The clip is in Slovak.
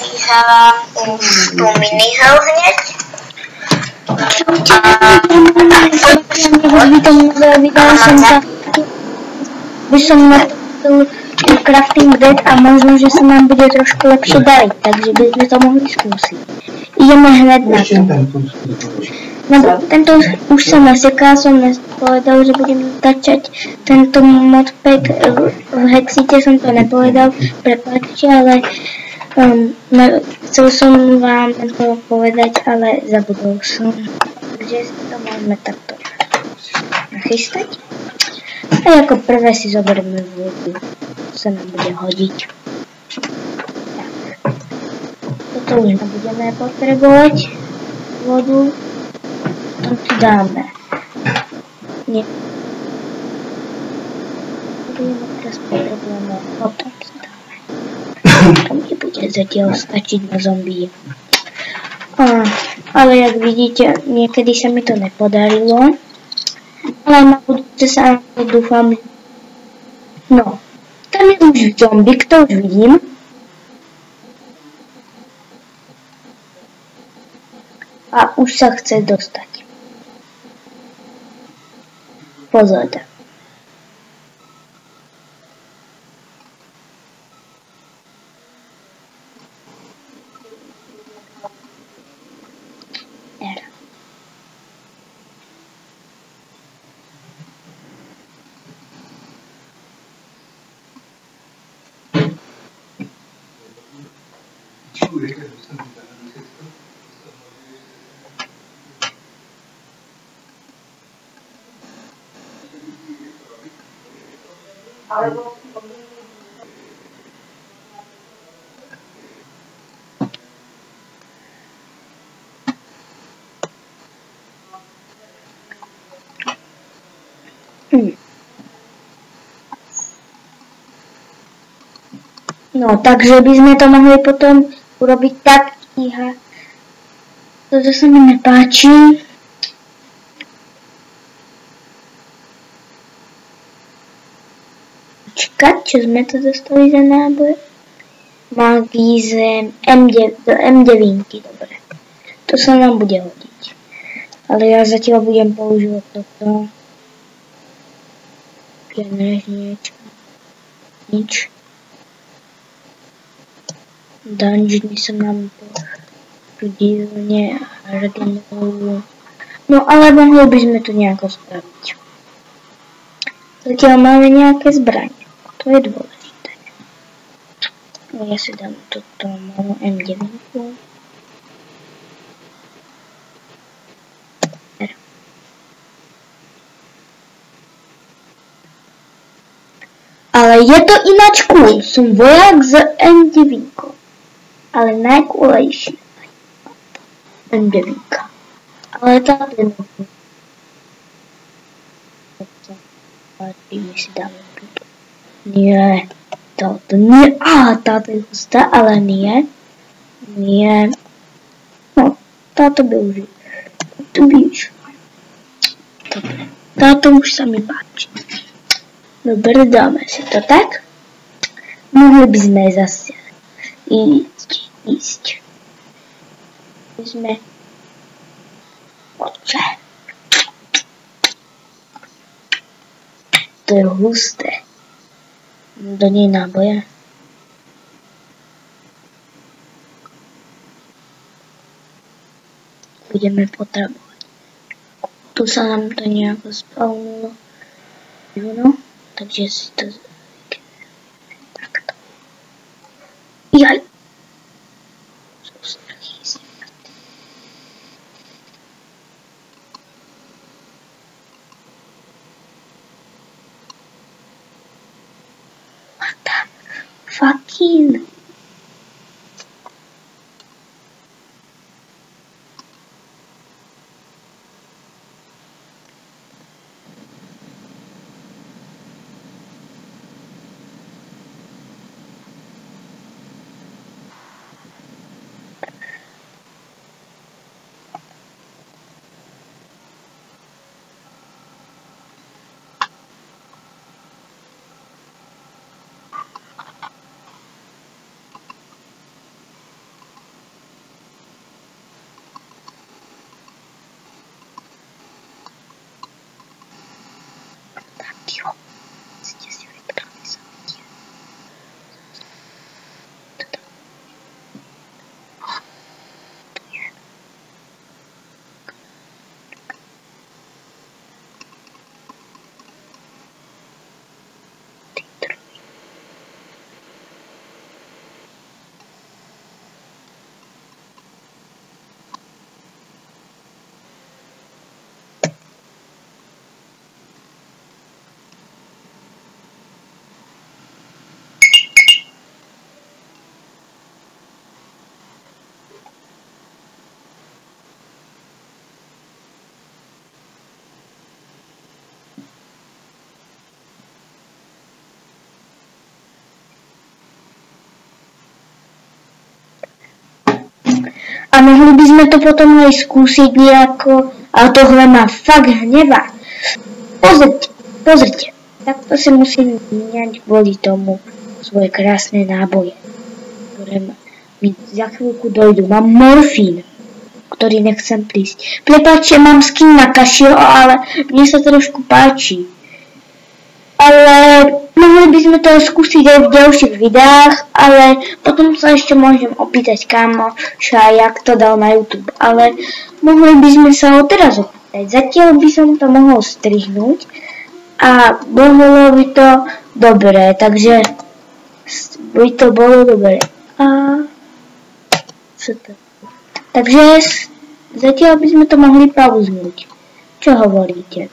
Vyhrávám už tu minihru hneď. By som napadol crafting deck a možno, že sa nám bude trošku lepšie dariť, takže by sme to mohli skúsiť. Ideme hneď na to. Tento už sa naseká, som nepovedal, že budem začať tento modpack. V Hexite som to nepovedal, prepáčte, ale chcel som vám to povedať, ale zabudol som. Takže si to môžeme takto nachystať. A ako prvé si zoberieme vodu, sa nám bude hodiť. Tak. Toto už nebudeme potrebovať vodu. Potom si dáme. Nie. Teraz potrebujeme. Potom si dáme. To mi bude zatiaľ stačiť na zombie. Ale jak vidíte, niekedy sa mi to nepodarilo. Ale na budúce sa dúfam. No, tam je už zombie, to už vidím. A už sa chce dostať. Pozor. No, takže by sme to mohli potom urobiť tak, iha. Toto sa mi nepáči. Počkať, čo sme to dostali za náboj? Magízem M9, dobre. To sa nám bude hodiť. Ale ja zatiaľ budem používať toto. Nič. Dungeony sa nám tu divne regenerujú. No ale mohli by sme to nejako spraviť. Zatiaľ máme nejaké zbranie. To je dôležité. No ja si dám toto malú M9. Ale je to ináč cool. Som vojak z M9. Ale najcoolejšie. M9. Ale táto je nová. My si dáme túto. Nie. Táto nie. Táto je hustá, ale nie. Nie. No, táto by už. Táto by už. Dobre. Táto už sa mi páči. Dobre, dáme si to tak. Mohli by sme zase ísť. My sme oče. To je husté. Do nej náboje. Budeme potrebovať. Tu sa nám to nejako spavnulo. No. Takže si to takto. Jaj. What the fucking mohli by sme to potom aj skúsiť nejako, ale tohle ma fakt hnevá. Pozrite, takto si musím míňať kvôli tomu svoje krásne náboje, ktoré mi za chvíľku dojdu. Mám morfín, ktorý nechcem prísť. Prepáčte, mám skin na kašio, ale mne sa trošku páči. Ale mohli by sme to skúsiť aj v ďalších videách, ale potom sa ešte môžem opýtať kamoša, jak to dal na YouTube. Ale mohli by sme sa ho teraz opýtať. Zatiaľ by som to mohol strihnúť a bolo by to dobré, takže by to bolo dobré. A čo to? Takže zatiaľ by sme to mohli pauznúť. Čo hovoríte?